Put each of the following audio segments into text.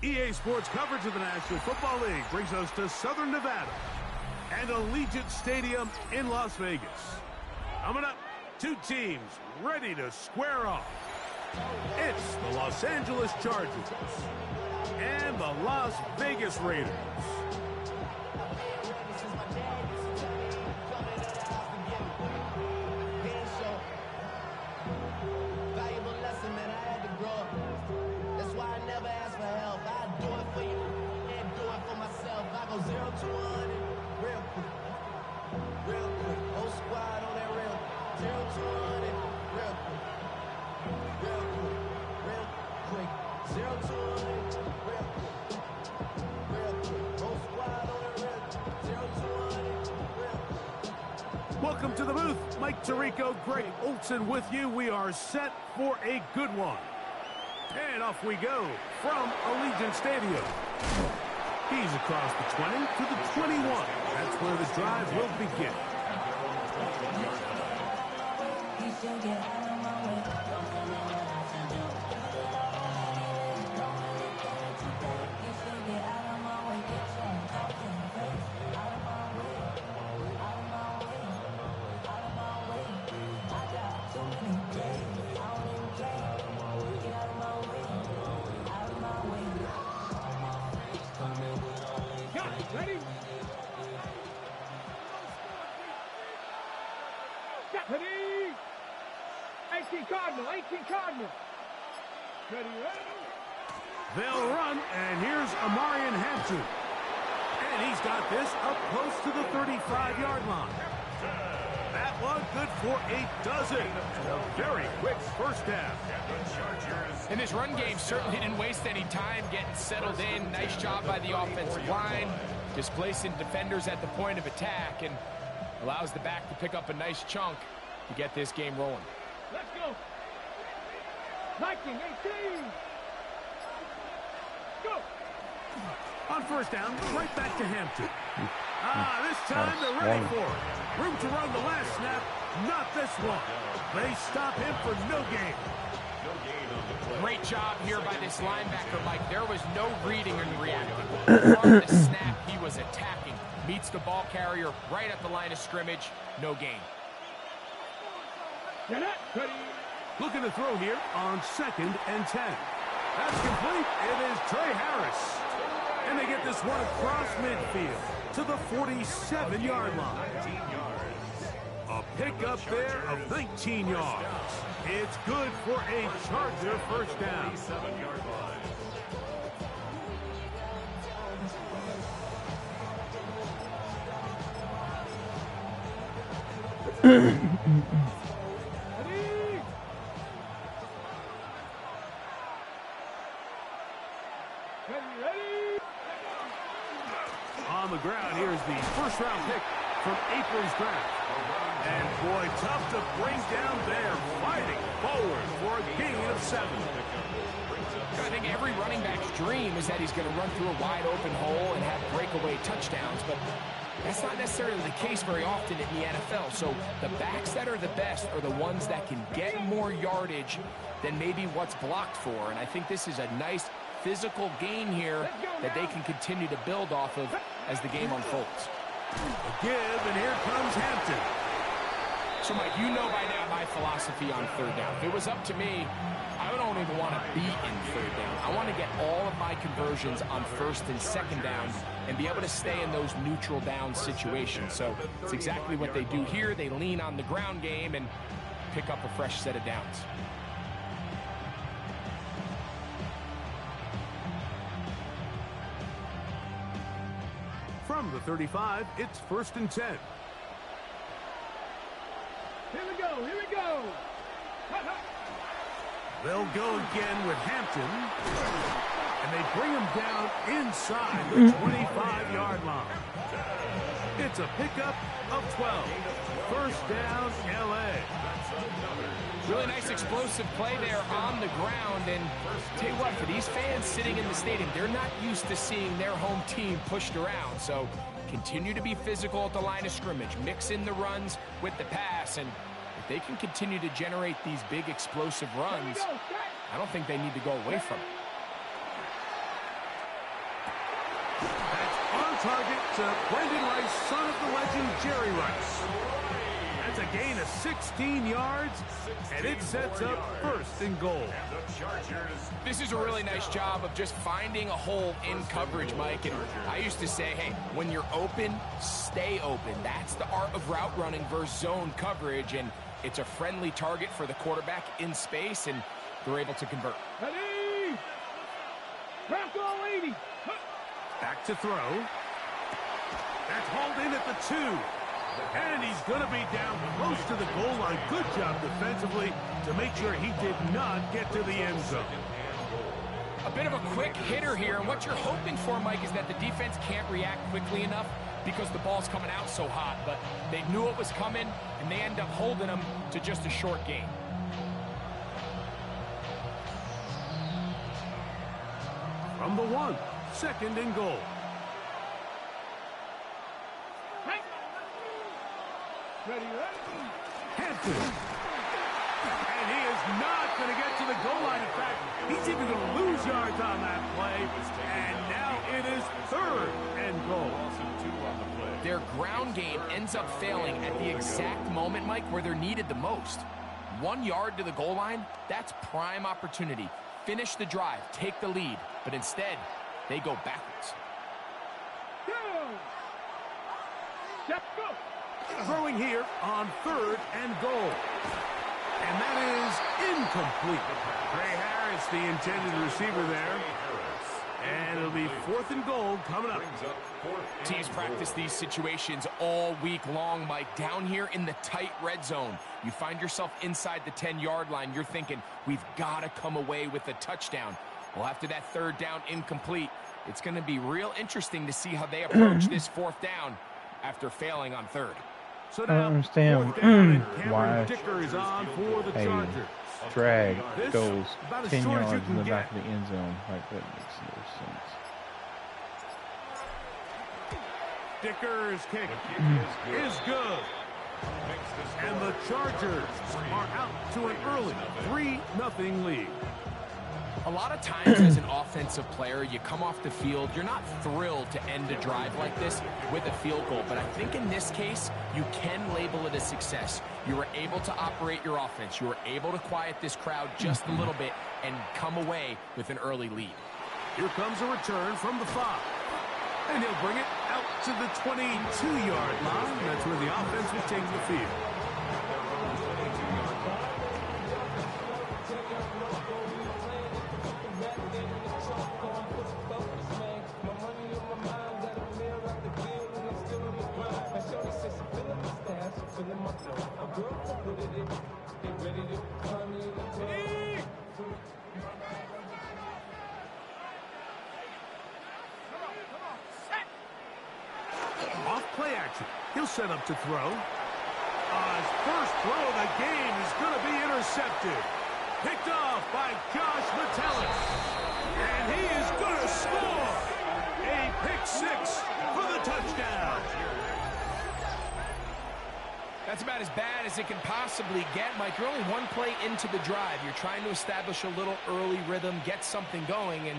EA Sports coverage of the National Football League brings us to Southern Nevada and Allegiant Stadium in Las Vegas. Coming up, two teams ready to square off. It's the Los Angeles Chargers and the Las Vegas Raiders. Welcome to the booth. Mike Tirico, Greg Olson with you. We are set for a good one. And off we go from Allegiant Stadium. He's across the 20 to the 21. That's where the drive will begin. Ready? 18 Cardinal. Ready? They'll run, and here's Amarian Hampton. And he's got this up close to the 35-yard line. That one good for a dozen. A very quick first down. And this run game certainly didn't waste any time getting settled in. Nice job by the offensive line, displacing defenders at the point of attack, and allows the back to pick up a nice chunk to get this game rolling. Let's go. 19, 18. Go. On first down, right back to Hampton. This time they're ready for it. Room to run the last snap, not this one. They stop him for no gain. Great job here by this linebacker, Mike. There was no reading and reacting. From the snap, he was attacking. Meets the ball carrier right at the line of scrimmage. No gain. Looking to throw here on 2nd and 10. That's complete. It is Trey Harris. And they get this one across midfield to the 47-yard line. A pickup there of 19 yards. It's good for a Charger first down. On the ground, here's the first-round pick from April's draft. And, boy, tough to bring down there, fighting forward for a gain of 7. I think every running back's dream is that he's going to run through a wide-open hole and have breakaway touchdowns, but that's not necessarily the case very often in the NFL. So the backs that are the best are the ones that can get more yardage than maybe what's blocked for. And I think this is a nice physical gain here that they can continue to build off of as the game unfolds. A give, and here comes Hampton. So, Mike, you know by now my philosophy on third down. If it was up to me, I don't even want to be in third down. I want to get all of my conversions on 1st and 2nd down and be able to stay in those neutral down situations. So it's exactly what they do here. They lean on the ground game and pick up a fresh set of downs. From the 35, it's 1st and 10. Here we go. They'll go again with Hampton. And they bring him down inside the 25-yard line. It's a pickup of 12. First down, L.A. Really nice explosive play there on the ground. And tell you what, for these fans sitting in the stadium, they're not used to seeing their home team pushed around. So continue to be physical at the line of scrimmage. Mix in the runs with the pass. And if they can continue to generate these big explosive runs, I don't think they need to go away from it. That's on target to Brendan Rice, son of the legend Jerry Rice. That's a gain of 16 yards, and it sets up first and goal. This is a really nice job of just finding a hole in coverage, Mike. And I used to say, hey, when you're open, stay open. That's the art of route running versus zone coverage, and it's a friendly target for the quarterback in space, and they're able to convert. Ready! Bronco 80! Back to throw. That's hauled in at the 2. And he's going to be down close to the goal line. Good job defensively to make sure he did not get to the end zone. A bit of a quick hitter here, and what you're hoping for, Mike, is that the defense can't react quickly enough because the ball's coming out so hot. But they knew it was coming, and they end up holding them to just a short gain. From the 1, second and goal. Ready, ready! Hampton. And he is not going to get to the goal line. In fact, he's even going to lose yards on that play. And now it is third and goal. Their ground game ends up failing at the exact moment, Mike, where they're needed the most. 1 yard to the goal line, that's prime opportunity. Finish the drive, take the lead. But instead, they go backwards. Go! Let's go! Throwing here on third and goal. And that is incomplete. Trey Harris, the intended receiver there. And it'll be fourth and goal coming up. Teams practice these situations all week long, Mike. Down here in the tight red zone, you find yourself inside the 10-yard line. You're thinking, we've got to come away with a touchdown. Well, after that third down incomplete, it's going to be real interesting to see how they approach this fourth down after failing on third. So I don't understand why a drag goes 10 yards in the back of the end zone. Like, that makes no sense. Dicker's kick is good. And the Chargers are out to an early 3-0 lead. A lot of times as an offensive player, you come off the field, you're not thrilled to end a drive like this with a field goal. But I think in this case, you can label it a success. You were able to operate your offense. You were able to quiet this crowd just a little bit and come away with an early lead. Here comes a return from the 5. And he'll bring it out to the 22-yard line. That's where the offense will take the field. Off play action. He'll set up to throw. His first throw of the game is going to be intercepted. Picked off by Josh Metellus. And he is going to score. A pick 6 for the touchdown. That's about as bad as it can possibly get, Mike. You're only one play into the drive. You're trying to establish a little early rhythm, get something going, and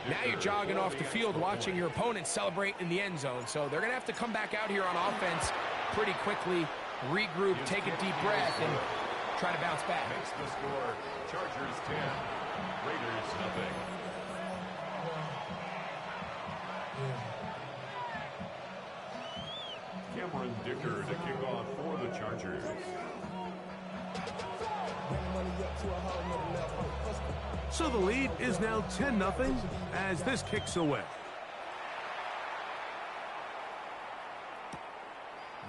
now you're jogging off the field watching your opponent celebrate in the end zone. So they're going to have to come back out here on offense pretty quickly, regroup, take a deep breath, and try to bounce back. Makes the score Chargers 10, Raiders 0. Cameron Dicker to kick off for the Chargers. So the lead is now 10-0 as this kicks away.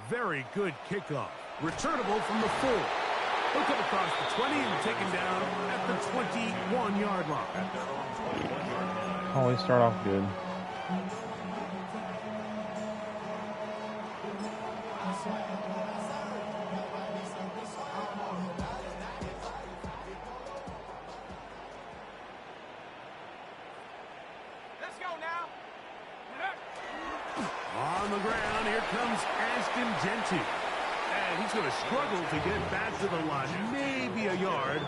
Very good kickoff. Returnable from the 4. He'll come across the 20 and taken down at the 21-yard line. Always start off good. Let's go now. On the ground, here comes Ashton Genty. And he's going to struggle to get back to the line. Maybe a yard.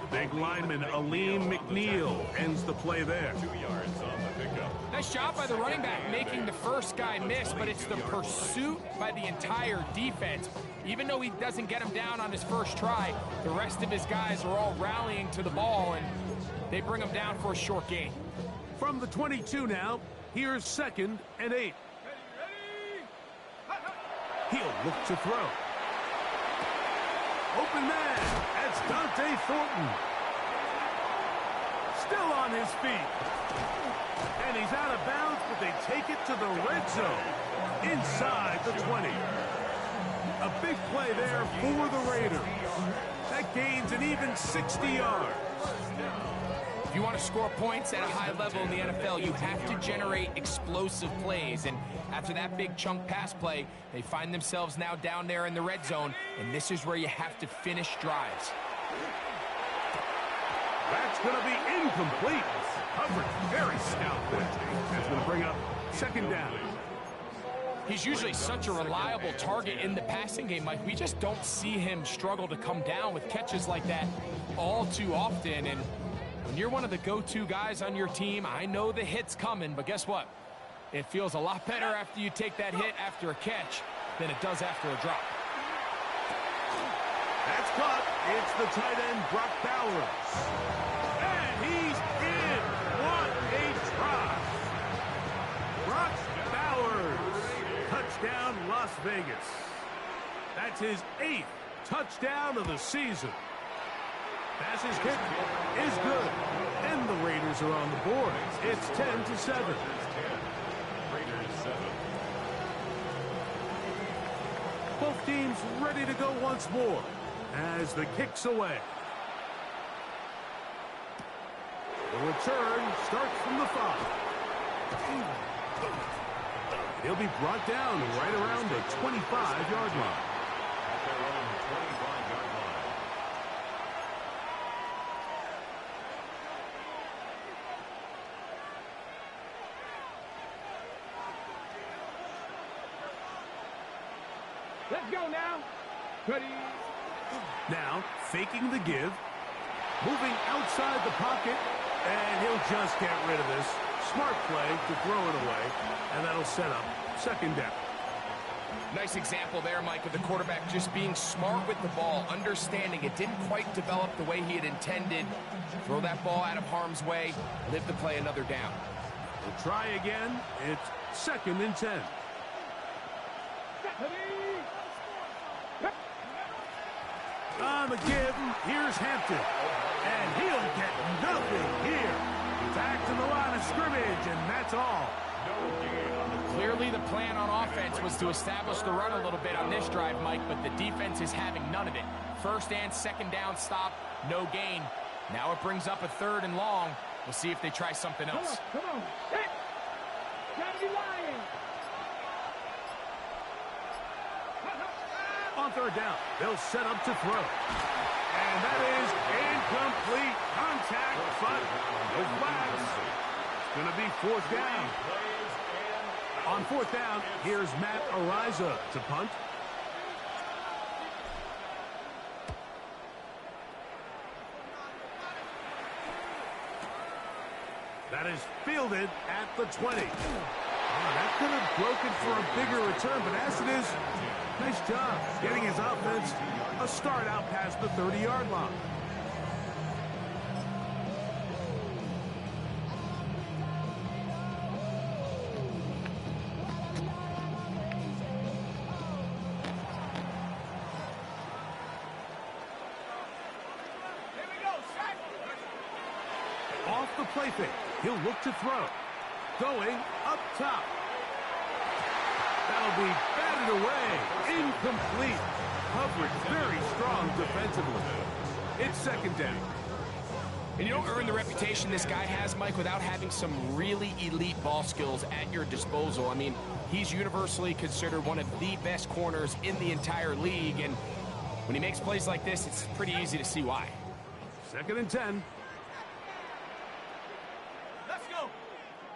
The big lineman, Aleem McNeil, ends the the play there. 2 yards on the pickup. Nice job by the running back making the first guy miss, but it's the pursuit by the entire defense. Even though he doesn't get him down on his first try, the rest of his guys are all rallying to the ball, and they bring him down for a short gain. From the 22 now, here's 2nd and 8. He'll look to throw. Open man, that's Dante Thornton. Still on his feet. And he's out of bounds, but they take it to the red zone. Inside the 20. A big play there for the Raiders. That gains an even 60 yards. If you want to score points at a high level in the NFL, you have to generate explosive plays. And after that big chunk pass play, they find themselves now down there in the red zone. And this is where you have to finish drives. That's going to be incomplete. Coverage very stout there. That's going to bring up 2nd down. He's usually such a reliable target in the passing game, Mike. We just don't see him struggle to come down with catches like that all too often. And when you're one of the go-to guys on your team, I know the hit's coming, but guess what? It feels a lot better after you take that hit after a catch than it does after a drop. That's caught. It's the tight end, Brock Bowers. And he's in. What a try. Brock Bowers. Touchdown, Las Vegas. That's his 8th touchdown of the season. Pass is kicked, is good, and the Raiders are on the board. It's 10-7. Raiders 7. Both teams ready to go once more as the kick's away. The return starts from the 5. He'll be brought down right around the 25-yard line. At their own 25-yard line. Let's go now. Ready. Now, faking the give, moving outside the pocket, and he'll just get rid of this. Smart play to throw it away, and that'll set up 2nd down. Nice example there, Mike, of the quarterback just being smart with the ball, understanding it didn't quite develop the way he had intended. Throw that ball out of harm's way, live to play another down. We'll try again. It's 2nd and 10. On the give, here's Hampton. And he'll get nothing here. Back to the line of scrimmage, and that's all. Clearly the plan on offense was to establish the run a little bit on this drive, Mike, but the defense is having none of it. 1st and 2nd down stop, no gain. Now it brings up a 3rd and long. We'll see if they try something else. Come on. Hey. Gotta be lying. On 3rd down, they'll set up to throw. And that is incomplete contact, but no flags. It's going to be 4th down. On 4th down, here's Matt Ariza to punt. That is fielded at the 20. That could have broken for a bigger return, but as it is, nice job getting his offense a start out past the 30-yard line. Off the play fake, he'll look to throw. Going up top. That'll be batted away. Incomplete. Coverage very strong defensively. It's 2nd down. And you don't earn the reputation this guy has, Mike, without having some really elite ball skills at your disposal. I mean, he's universally considered one of the best corners in the entire league, and when he makes plays like this, it's pretty easy to see why. 2nd and 10. Let's go.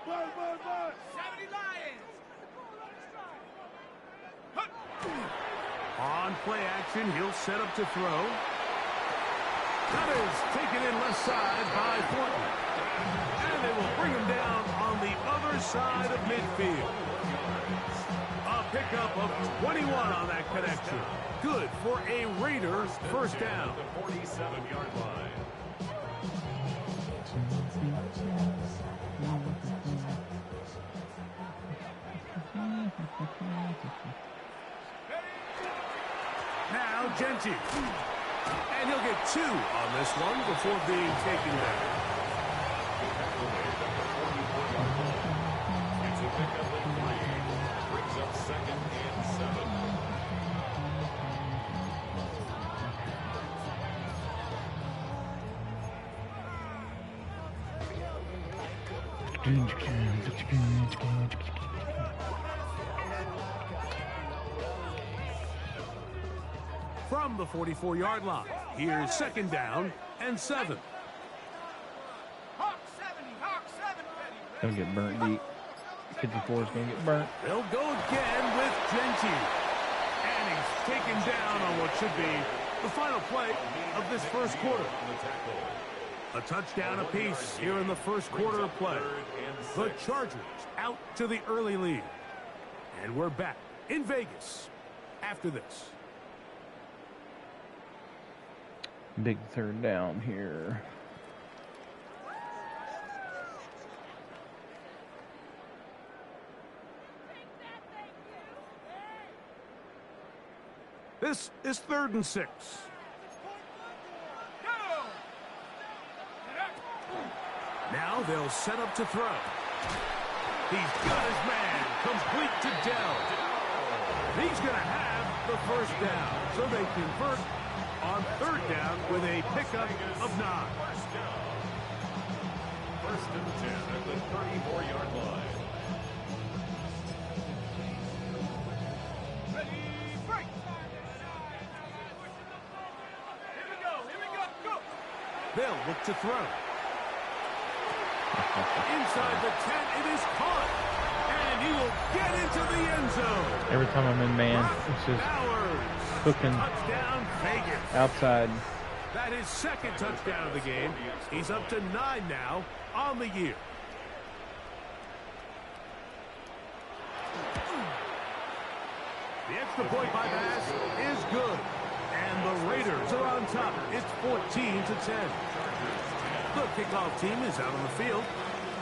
70 Lions. On play action, he'll set up to throw. That is taken in left side by Thornton. And side of midfield. A pickup of 21 on that connection. Good for a Raiders first down. The 47-yard line. Now Gentry. And he'll get 2 on this one before being taken down. It's a pickup of 3. Brings up 2nd and 7. From the 44-yard line, here's 2nd down and 7. Hawk 70, Hawk 70. Gonna get burnt deep. 54 is gonna get burnt. They'll go again with Gentry. And he's taken down on what should be the final play of this first quarter. A touchdown apiece here in the first quarter of play. The Chargers out to the early lead. And we're back in Vegas after this. Big 3rd down here. This is 3rd and 6. Now they'll set up to throw. He's got his man complete to Dell. He's going to have the first down. So they convert on 3rd down with a pickup of 9. First and 10 at the 34-yard line. Ready, break. Here we go, go. They'll look to throw. Inside the 10, it is caught. And he will get into the end zone. Every time I'm in man, it's just cooking Touchdown, Vegas. outside. That is 2nd touchdown of the game. He's up to 9 now on the year. The extra point by Bass is good. And the Raiders are on top. It's 14-10. The kickoff team is out on the field.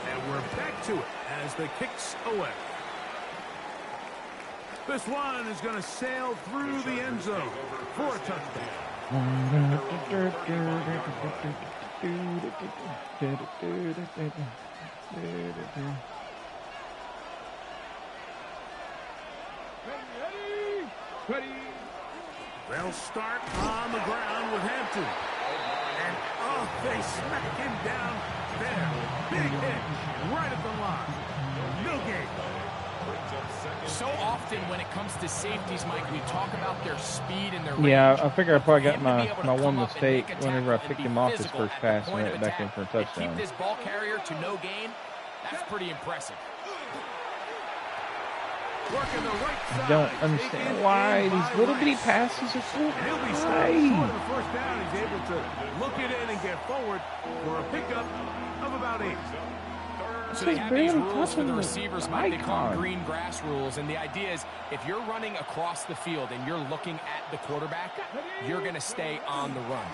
And we're back to it as the kicks away. This one is going to sail through the end zone for a touchdown. Ready. They'll start on the ground with Hampton. And, oh, they smack him down there. Big hit right at the line. No gain. So often when it comes to safeties, Mike, we talk about their speed and their range. Yeah, I figure I probably got For him my to be able to one come up and mistake make a whenever I tackle picked and him be off his physical first at the pass and point went of back in attack for a and touchdown. keep this ball carrier to no gain. That's pretty impressive. Working the right I side. don't understand why these little bitty passes are so He'll be starting short of high. the first down. He's able to look it in and get forward for a pickup of about 8. So they have these barely rules for the touching the receivers, Mike. They call them icon. green grass rules. And the idea is if you're running across the field and you're looking at the quarterback, you're going to stay on the run.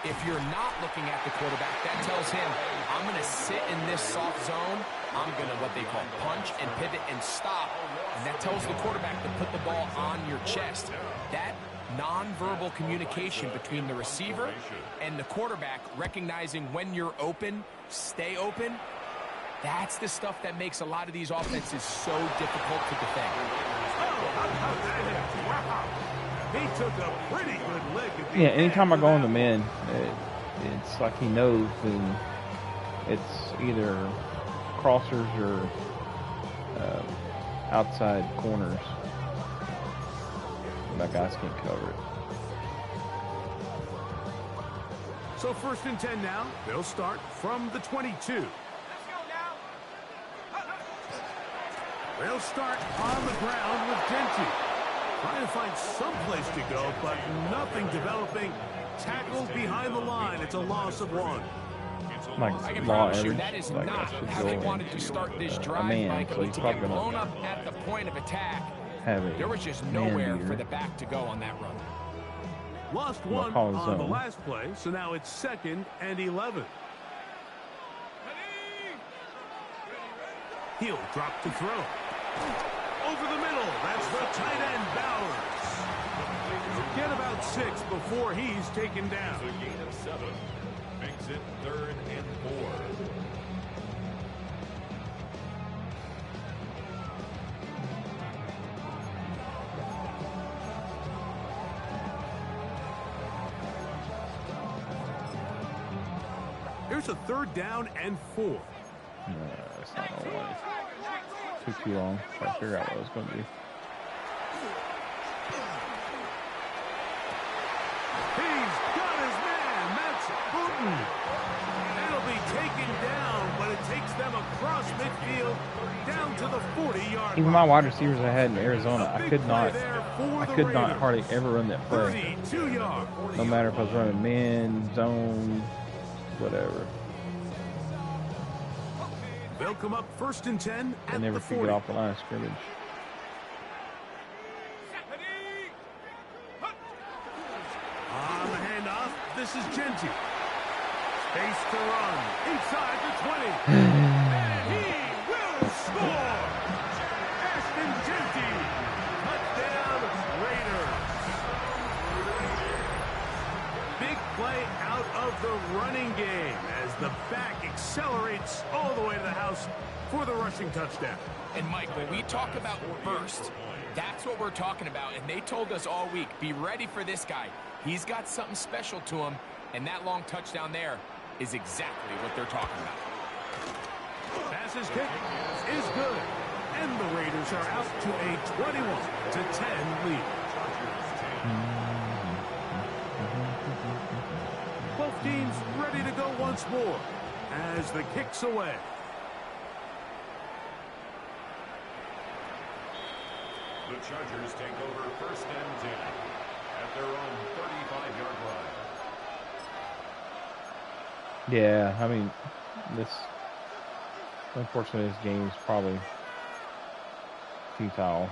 If you're not looking at the quarterback, that tells him, I'm going to sit in this soft zone. I'm going to what they call punch and pivot and stop. And that tells the quarterback to put the ball on your chest. That nonverbal communication between the receiver and the quarterback, recognizing when you're open, stay open, that's the stuff that makes a lot of these offenses so difficult to defend. He took a pretty good lick at the Yeah, end anytime I of go in that the man, it's like he knows, and it's either crossers or outside corners. My guys can't cover it. So 1st and 10 now. They'll start from the 22. Let's go now. They'll start on the ground with Gentry. Trying to find some place to go, but nothing developing. Tackled behind the line. It's a loss of 1. It's Like I can law promise you average, that is like not that should how go they wanted to into start this a drive, man, Mike. so I mean, he's to probably get gonna blown up at the point of attack, have a there was just man nowhere beater. for the back to go on that run. Lost We'll one call it on the zone. last play, so now it's 2nd and 11. He'll drop to throw. Over the middle, that's the tight end Bowers. Get about 6 before he's taken down. It's a gain of 7. Makes it 3rd and 4. Here's a 3rd down and 4. No, that's not gonna work. Took too long to figure out what it was gonna be. He's got his man. That's Booten. It'll be taken down, but it takes them across midfield down to the 40-yard line. Even my wide receivers I had in Arizona, A I big could play not there for the hardly Raiders. ever run that play. 32 yards. No matter if I was running man, zone, whatever. They'll come up 1st and 10 I at never the could 40. get off the line of scrimmage. On the handoff, this is Genty. Space to run inside the 20. And he will score. Ashton Genty. Touchdown Raiders. Big play out of the running game as the back accelerates all the way to the house for the rushing touchdown. And Mike, when we talk about burst, that's what we're talking about. And they told us all week, be ready for this guy. He's got something special to him, and that long touchdown there is exactly what they're talking about. Passes kick is good. And the Raiders are out to a 21-10 lead. Both teams ready to go once more as the kick's away. The Chargers take over 1st and 10 at their own 35-yard line. Yeah, I mean, unfortunately, this game is probably futile.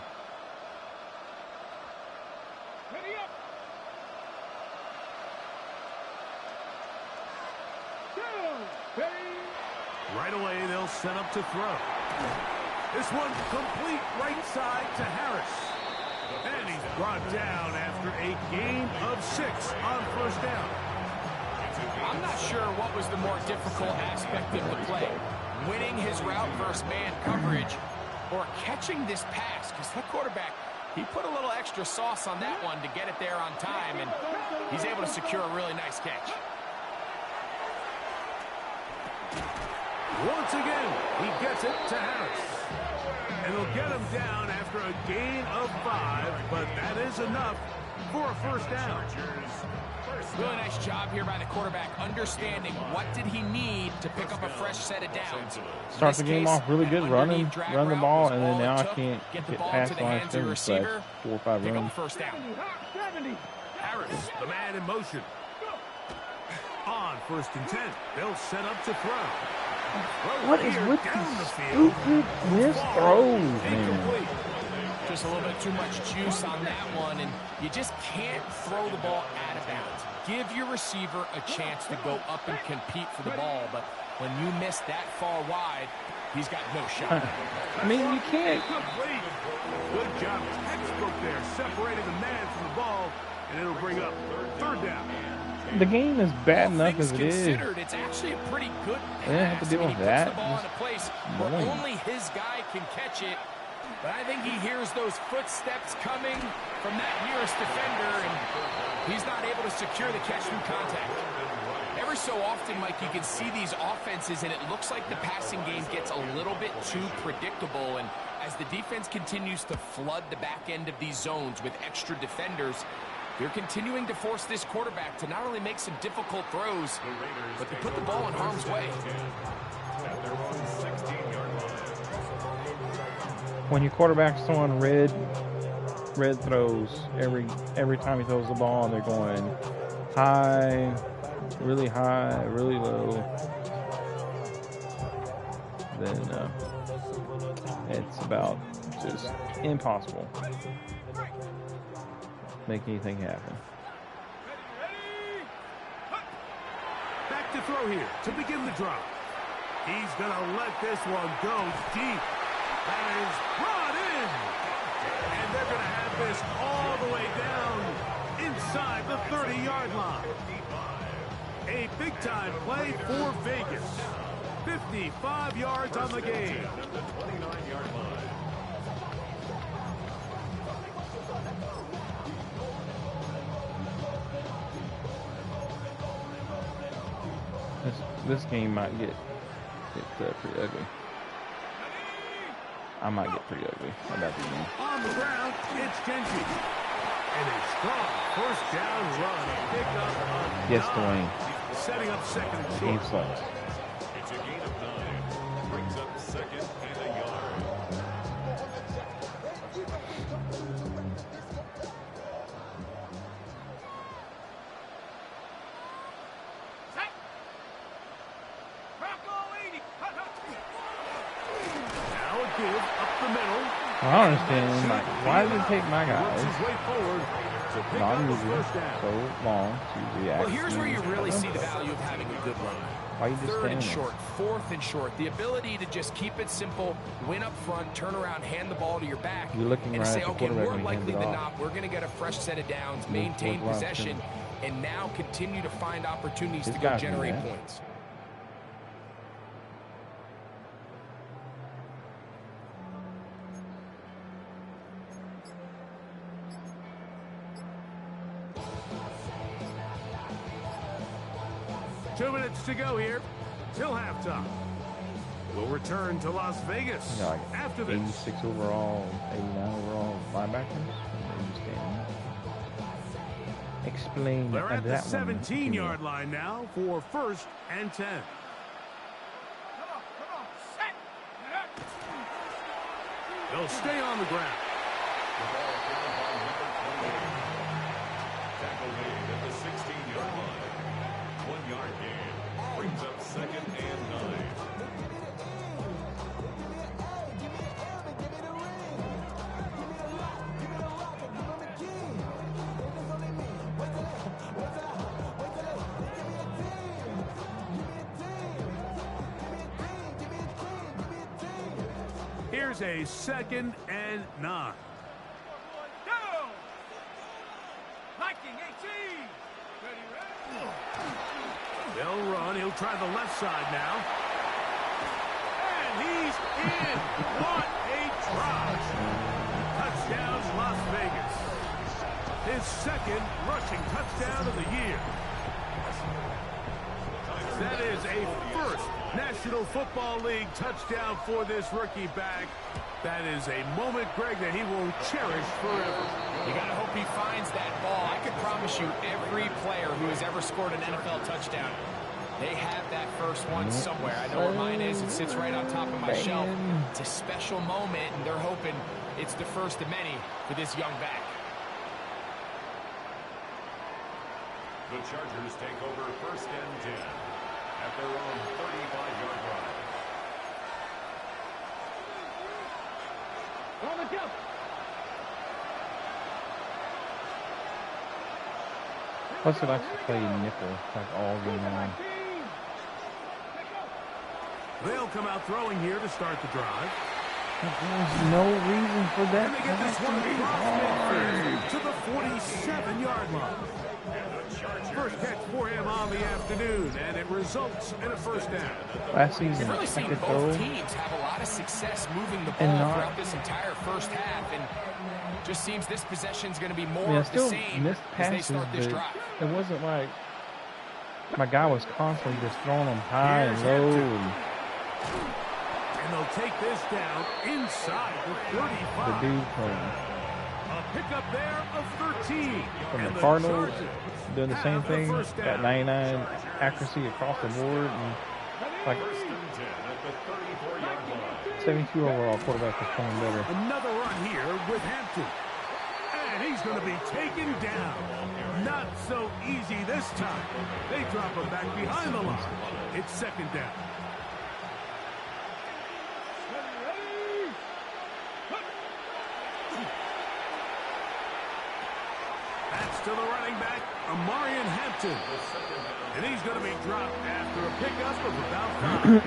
Right away, they'll set up to throw. This one complete right side to Harris. And he's brought down after a gain of 6 on 1st down. I'm not sure what was the more difficult aspect of the play. Winning his route versus man coverage or catching this pass, because that quarterback, he put a little extra sauce on that one to get it there on time, and he's able to secure a really nice catch. Once again, he gets it to Harris. And he'll get him down after a gain of 5, but that is enough for a 1st down. Really nice job here by the quarterback, understanding what did he need to pick up a fresh set of downs. Start the game off really good, run the ball, and then now I can't get past the line of scrimmage. So 4 or 5 pick up runs. a 1st down. Harris, the man in motion. On 1st and 10, they'll set up to throw. What is with these stupid missed throws, man? Just a little bit too much juice on that one, and you just can't throw the ball out of bounds. Give your receiver a chance to go up and compete for the ball, but when you miss that far wide, he's got no shot. I mean, you can't. Good job, textbook there, separating the man from the ball, and it'll bring up 3rd down. The game is bad enough as it is. Considered, it's actually a pretty good pass. They didn't have to deal with that. He puts the ball in a place where only his guy can catch it. But I think he hears those footsteps coming from that nearest defender, and he's not able to secure the catch through contact. Every so often, Mike, you can see these offenses, and it looks like the passing game gets a little bit too predictable. And as the defense continues to flood the back end of these zones with extra defenders, they're continuing to force this quarterback to not only make some difficult throws, but to put the ball in harm's way. At their own 16-yard line. When your quarterback's throwing red throws every time he throws the ball, they're going high, really low, then it's about just impossible make anything happen. Back to throw here to begin the drive. He's going to let this one go deep. That is brought in. And they're going to have this all the way down inside the 30-yard line. A big-time play for Vegas. 55 yards on the game. This game might get pretty ugly. I might get pretty ugly about the game. On the ground, it's Genji. And a strong first down run. Pick up a Yes, Dwayne. setting up second and Game short. sucks. It's a gain of 9. Brings up second and a yard. Set. Bronco 80. Now a give up the middle. I don't understand, like, why did it take my Works guys his way forward to pick not up the usually first down. so long to react? Well, here's to where you really them? see the value of having a good run. Why you just Third and standing there? short, fourth and short. The ability to just keep it simple, win up front, turn around, hand the ball to your back, You're looking and right say, at the okay, quarterback more when he hands likely it than off. not, we're going to get a fresh set of downs, Move maintain towards line of possession, scrimmage. and now continue to find opportunities These to go guys do generate that. points. Two minutes to go here till halftime. We'll return to Las Vegas You know, like after this. 86 overall, 89 overall linebackers. Explain They're at the that one. 17-yard line now for first and 10. Come on. Set. They'll stay on the ground. Tackle made at the 16-yard line. 1 yard gain. Brings up second and 9. Here's a second and 9. Down. Liking 18. Ready. They'll run. He'll try the left side now. And he's in. What a drive. Touchdown, Las Vegas. His second rushing touchdown of the year. That is a first National Football League touchdown for this rookie back. That is a moment, Greg, that he will cherish forever. You got to hope he finds that ball. I could promise you every player who has ever scored an NFL touchdown, they have that first one somewhere. I know where mine is. It sits right on top of my shelf. It's a special moment, and they're hoping it's the first of many for this young back. The Chargers take over first and 10 at their own 35-yard line. On the jump. Plus, it likes to play nickel like all game long. They'll come out throwing here to start the drive. There's no reason for that. And they get this one across midfield to the 47-yard line. First catch for him on the afternoon, and it results in a first down. Last season, You've really I seen could both throw. teams have a lot of success moving the And ball not- throughout this entire first half, and just seems this possession is going to be more Yeah, of the still same missed as they passes, start this but drive. it wasn't like my guy was constantly just throwing them high and Here's low. Hampton. And And they'll take this down inside the 35. the dude from A pickup there of 13. the And Cardinals Chargers doing the same have the thing, first got down. 99 accuracy across the board, and like First and 10 at the 34-yard line. 72 overall quarterback was playing better. Another run here with Hampton. And he's going to be taken down. Not so easy this time. They drop him back behind the line. It's second down. to the running back, Amarian Hampton. And he's going to be dropped after a pickup of about 5.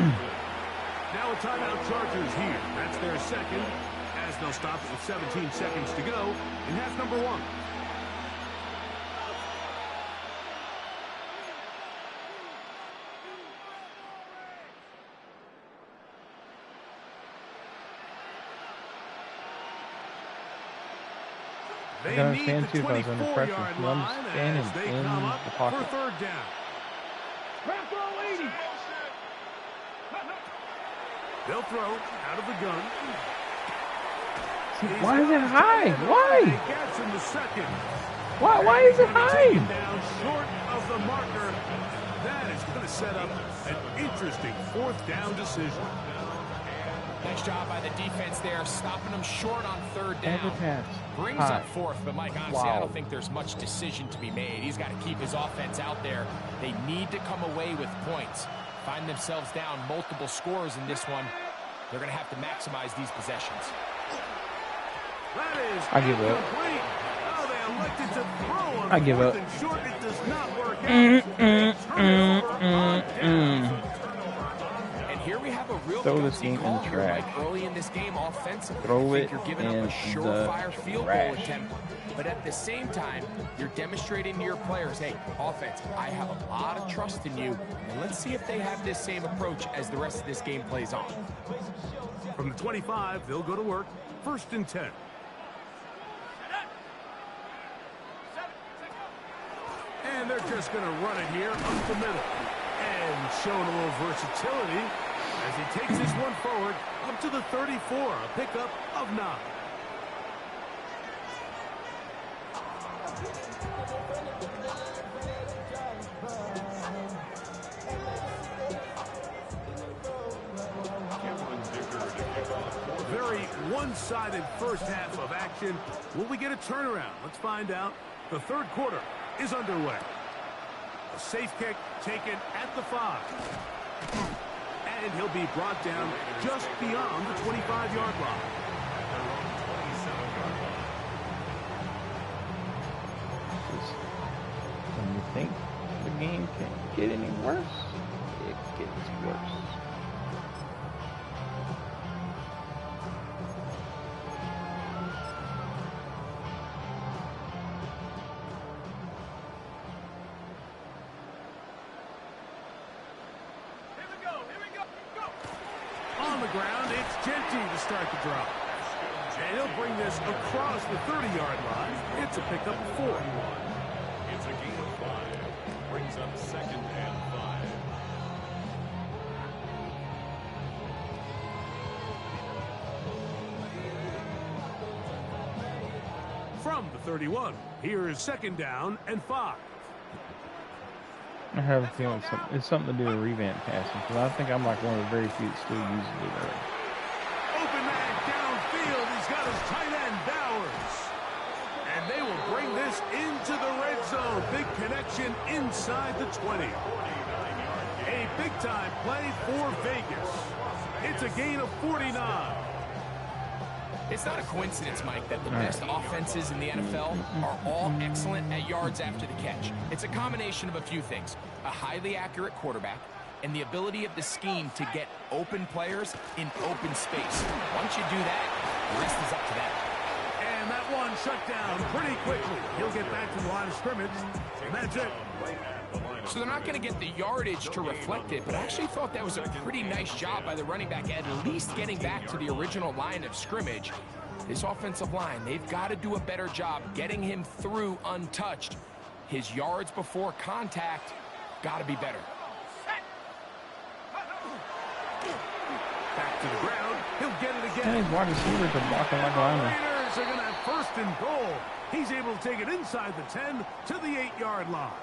Now a timeout Chargers here. That's their second, as they'll stop with 17 seconds to go in half number 1. I can understand too if I was under pressure. I'm standing in the pocket. For third down. They'll throw out of the gun. Why is it high? Why? Gets in the second. Why is it high? Down short of the marker. That is going to set up an interesting fourth down decision. Nice job by the defense there, stopping them short on third down. Brings up fourth, but Mike, honestly, I don't think there's much decision to be made. He's got to keep his offense out there. They need to come away with points. Find themselves down multiple scores in this one. They're going to have to maximize these possessions. That is I give up. Oh, they elected to throw on I give up. Short, it does not work out. And here we have a real throw this game in the trash. Like early in this game offensively. Throw it you're giving up a surefire field goal attempt. But at the same time, you're demonstrating to your players, hey, offense, I have a lot of trust in you. And let's see if they have this same approach as the rest of this game plays on. From the 25, they'll go to work. 1st and 10. And they're just going to run it here up the middle. And showing a little versatility as he takes this one forward up to the 34, a pickup of 9. Very one-sided first half of action. Will we get a turnaround? Let's find out. The third quarter is underway. A safe kick taken at the 5. And he'll be brought down just beyond the 25-yard line. When you think the game can't get any worse, it gets worse. On the ground, it's Genty to start the drop. And he'll bring this across the 30-yard line. It's a pickup of 4. It's a gain of 5. Brings up 2nd and 5. From the 31, here is 2nd down and 5. I have a feeling it's something to do with revamp passing, because I think I'm like one of the very few that still uses it early. Open man downfield. He's got his tight end, Bowers. And they will bring this into the red zone. Big connection inside the 20. A big-time play for Vegas. It's a gain of 49. It's not a coincidence, Mike, that the best offenses in the NFL are all excellent at yards after the catch. It's a combination of a few things. A highly accurate quarterback and the ability of the scheme to get open players in open space. Once you do that, the rest is up to them. And that one shut down pretty quickly. He'll get back to the line of scrimmage, and that's it. So they're not going to get the yardage to reflect it, but I actually thought that was a pretty nice job by the running back, at least getting back to the original line of scrimmage. This offensive line, they've got to do a better job getting him through untouched. His yards before contact got to be better. Back to the ground. He'll get it again. And his wide receivers are blocking like linemen. Raiders are going to have 1st and goal. He's able to take it inside the 10 to the 8-yard line.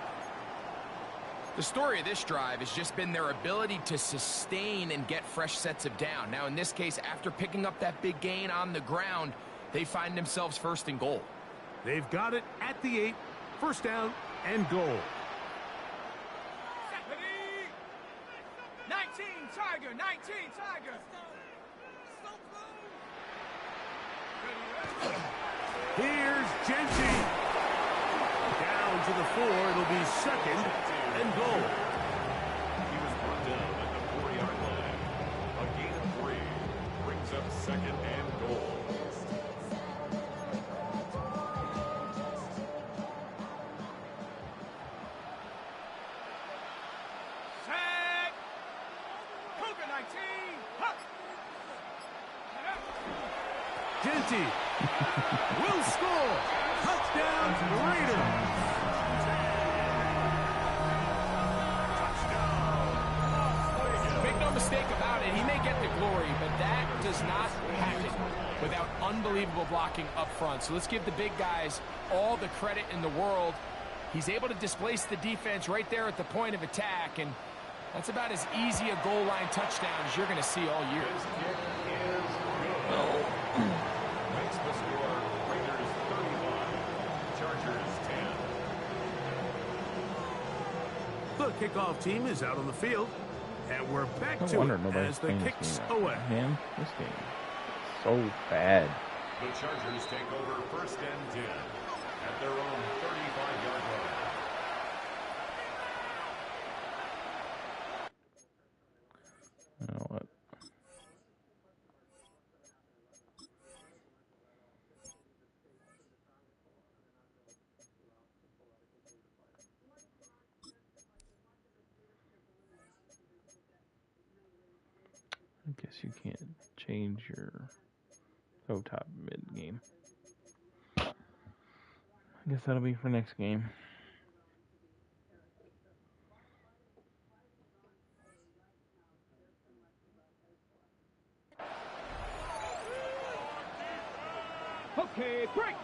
The story of this drive has just been their ability to sustain and get fresh sets of down. Now, in this case, after picking up that big gain on the ground, they find themselves 1st and goal. They've got it at the 8. 1st down and goal. 19 Tiger, 19 Tiger. Here's Genty. to the 4. It'll be second and goal. He was brought down at the 4-yard line. A gain of 3 brings up second and goal. Set. Cougar 19. Huck. Genty will score. Touchdown, Raiders. Make no mistake about it, he may get the glory, but that does not happen without unbelievable blocking up front. So let's give the big guys all the credit in the world. He's able to displace the defense right there at the point of attack, and that's about as easy a goal line touchdown as you're going to see all year. His kick is good. Makes the score Raiders 35, Chargers 10. The kickoff team is out on the field, and we're back No to wonder it nobody's as the playing this kicks game. away. Man, this game is so bad. The Chargers take over first and 10 at their own 35-yard line. You know what? I guess you can't change your top mid game. I guess that'll be for next game. Okay, break.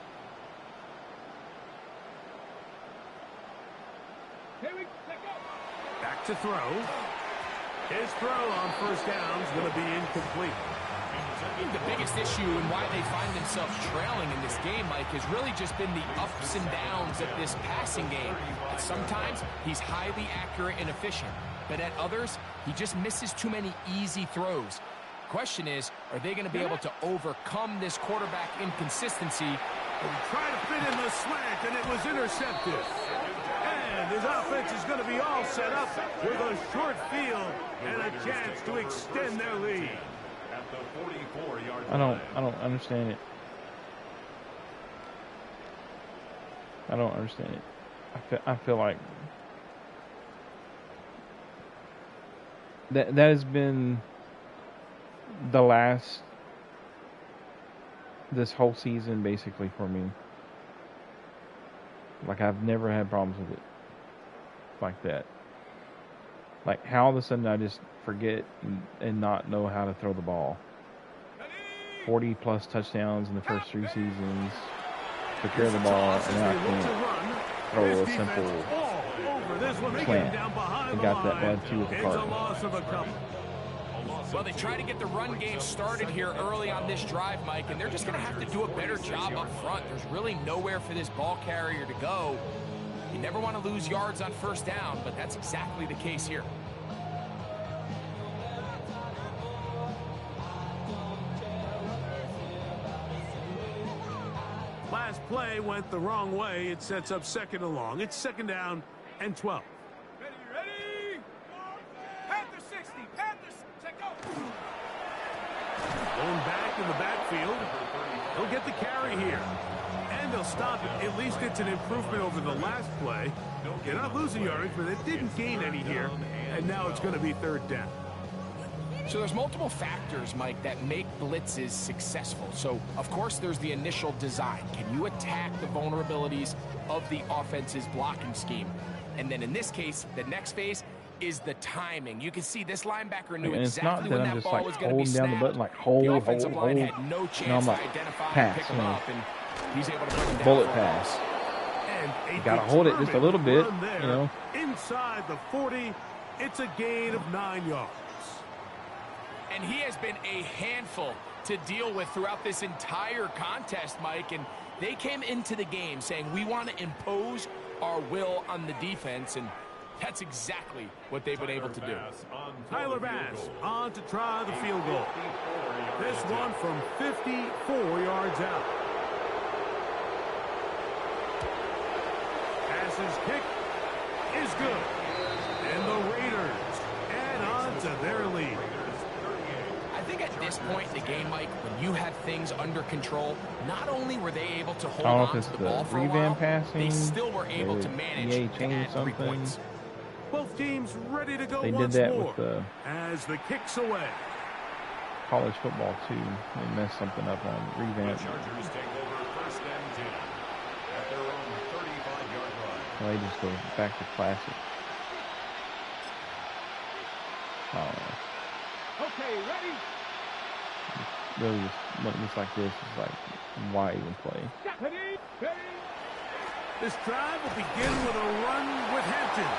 Here we go. Back to throw. His throw on first down is going to be incomplete. I think the biggest issue and why they find themselves trailing in this game, Mike, has really just been the ups and downs of this passing game. And sometimes he's highly accurate and efficient, but at others, he just misses too many easy throws. Question is, are they going to be able to overcome this quarterback inconsistency? He tried to fit in the slant, and it was intercepted. And his offense is going to be all set up with a short field and a chance to extend their lead. At the 44-yard I line. don't understand it. I don't understand it. I feel like that has been this whole season basically for me. Like, I've never had problems with it like that. Like, how all of a sudden I just forget and not know how to throw the ball. 40 plus touchdowns in the first 3 seasons, took care of the ball, and now I can't throw a simple slant. And got that bad too with the Cardinals. Well, they try to get the run game started here early on this drive, Mike, and they're just going to have to do a better job up front. There's really nowhere for this ball carrier to go. You never want to lose yards on first down, but that's exactly the case here. Last play went the wrong way. It sets up second and long. It's second down and 12. Ready? Panther 60. Panthers. Check go. Going back in the backfield. He'll get the carry here. And they'll stop it. At least it's an improvement over the last play. They're not losing yardage, but it didn't gain any here. And now it's going to be third down. So there's multiple factors, Mike, that make blitzes successful. So, of course, there's the initial design. Can you attack the vulnerabilities of the offense's blocking scheme? And then in this case, the next phase is the timing. You can see this linebacker knew exactly when that ball was going to be snapped. Down the button, like hold. The offensive line had no chance to identify and pick him up, and he's able to bring him down. Bullet pass. And You gotta hold it just a little bit, you know. Inside the 40, it's a gain of 9 yards. And he has been a handful to deal with throughout this entire contest, Mike. And they came into the game saying, we want to impose our will on the defense. And that's exactly what they've been able to do. Tyler Bass on to try the field goal. This one from 54 yards out. As Harris's kick is good. And the Raiders add on to their lead. I think at this point in the game, Mike, when you have things under control, not only were they able to hold on to the ball for a while, they still were able to manage and add 3 points. Both teams ready to go They once did that more with the as the kick's away. college football too. They messed something up on revamp. The Chargers take over 1st and 10 at their own 35-yard line. So they just go back to classic. Okay, ready? Really, just when it looks like this is like why even play? Ready? Ready? This drive will begin with a run with Hampton.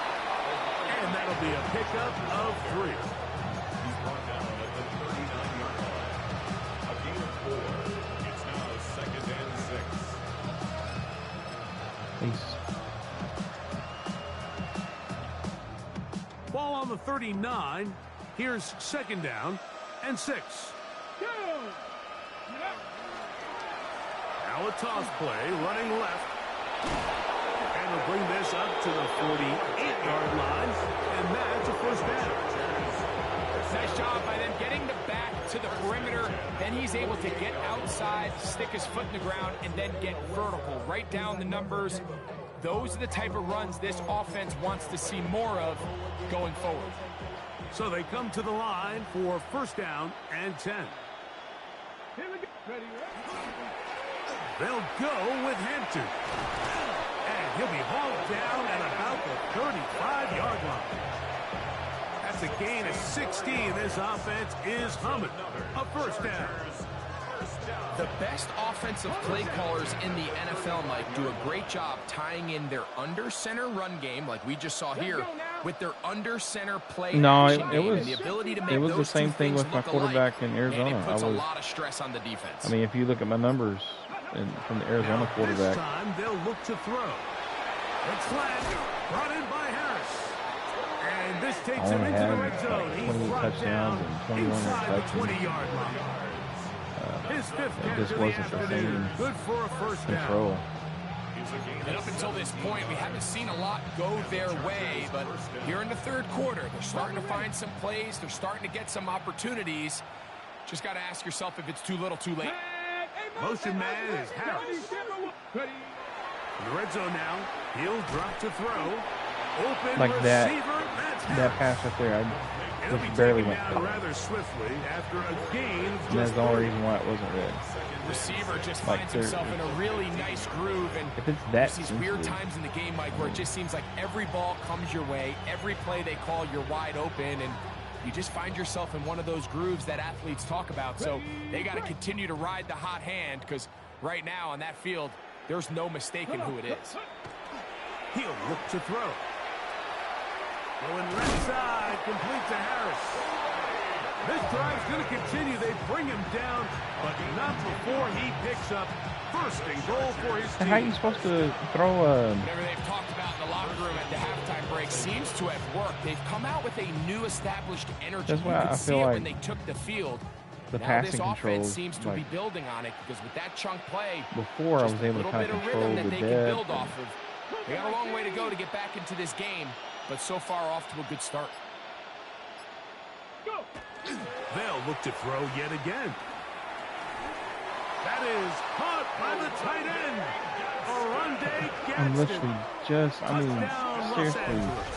And that'll be a pickup of 3. He's brought down at the 39-yard line. A gain of 4. It's now 2nd and 6. Ball on the 39. Here's 2nd down and 6. Go! Now a toss play, running left. And they'll bring this up to the 48-yard line. And that's a 1st down. Nice job by them getting the back to the perimeter. Then he's able to get outside, stick his foot in the ground, and then get vertical. Right down the numbers. Those are the type of runs this offense wants to see more of going forward. So they come to the line for 1st down and 10. Here we go. Ready, They'll go with Hampton. And he'll be hauled down at about the 35-yard line. That's a gain of 16. This offense is humming. A 1st down. The best offensive play callers in the NFL, Mike, do a great job tying in their under-center run game, like we just saw here, with their under-center play action game, and the ability to make those the same thing with my quarterback in Arizona. And it puts a lot of stress on the defense. I mean, if you look at my numbers from the Arizona quarterback, This time they'll look to throw. It's flat, brought in by Harris. And this takes him into the red zone. He's brought down inside the 20-yard line. His 5th catch this of the wasn't the afternoon. same Good for a 1st down. control. And up until this point, we haven't seen a lot go their way, but here in the 3rd quarter, they're starting to find some plays. They're starting to get some opportunities. Just got to ask yourself if it's too little, too late. Motion man is Harris. Ready? In the red zone now. He'll drop to throw. Open Like that. receiver. That's That Harris. pass right there, It'll be just barely taken went down pop. rather swiftly after a gain of And that's just the only 3. reason why it wasn't red. Receiver just Like finds they're- himself in a really nice groove, and If it's that there's these weird sensitive. times in the game, Mike, where it just seems like every ball comes your way, every play they call, you're wide open, and you just find yourself in one of those grooves that athletes talk about. So they got to continue to ride the hot hand, because right now on that field, there's no mistaking who it is. He'll look to throw. Going right side, complete to Harris. This drive's going to continue. They bring him down, but not before he picks up 1st and goal for his How are you team. supposed to throw a... Whatever they've talked about in the locker room at the halftime break seems to have worked. They've come out with a new established energy. That's why you I could see feel it like when they took the field. the Now passing this offense controls, seems to be building on it, because with that chunk play, before I just was able a to little kind bit of of control rhythm that the they can depth. build off of. They got a long way to go to get back into this game, but so far off to a good start. Go! They'll look to throw yet again. That is caught by the tight end. Arundé I'm Gadsden. literally just, I mean, Touchdown, Los seriously, Angeles.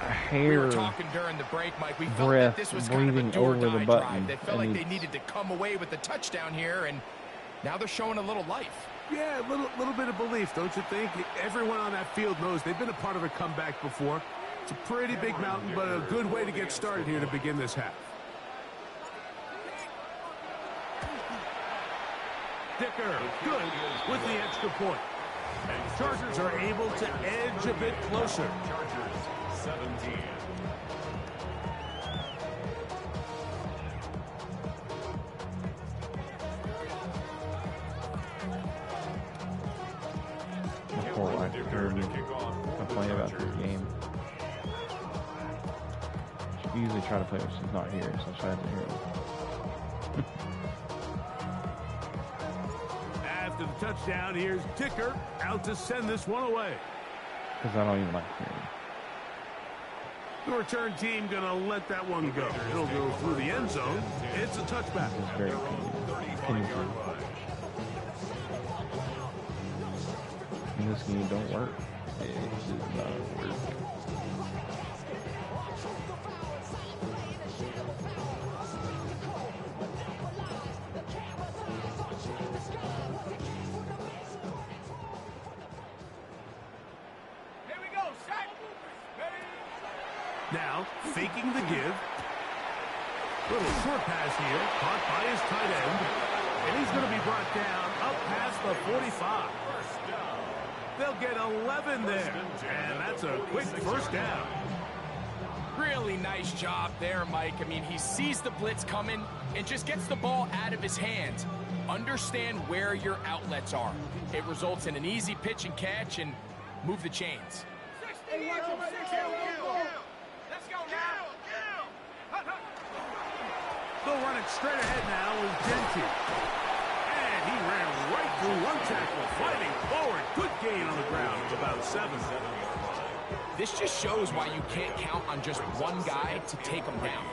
a We were hair talking during the break, Mike. We felt breath that this was kind of a breathing do or over the die button, drive. They felt and like they it's- needed to come away with the touchdown here, and now they're showing a little life. Yeah, a little bit of belief, don't you think? Everyone on that field knows they've been a part of a comeback before. It's a pretty big mountain, but a good way to get started here to begin this half. Dicker, good with the extra point. And Chargers are able to edge a bit closer. Chargers 17. before I heard complain about this game. She usually try to play when she's not here, so she hasn't heard it. After After the touchdown, here's Dicker out to send this one away. Because I don't even like hearing. The return team going to let that one go. It'll go through the end zone. It's a touchback. It's very opinion. And this game don't work. It does not work. Now, faking the give. Little short pass here, caught by his tight end. And he's going to be brought down up past the 45. They'll get 11 there. And that's a quick first down. Really nice job there, Mike. I mean, he sees the blitz coming and just gets the ball out of his hands. Understand where your outlets are. It results in an easy pitch and catch and move the chains. They'll run it straight ahead now with Genty. And he ran right through one tackle, fighting forward. Good gain on the ground of about 7. This just shows why you can't count on just one guy to take him down.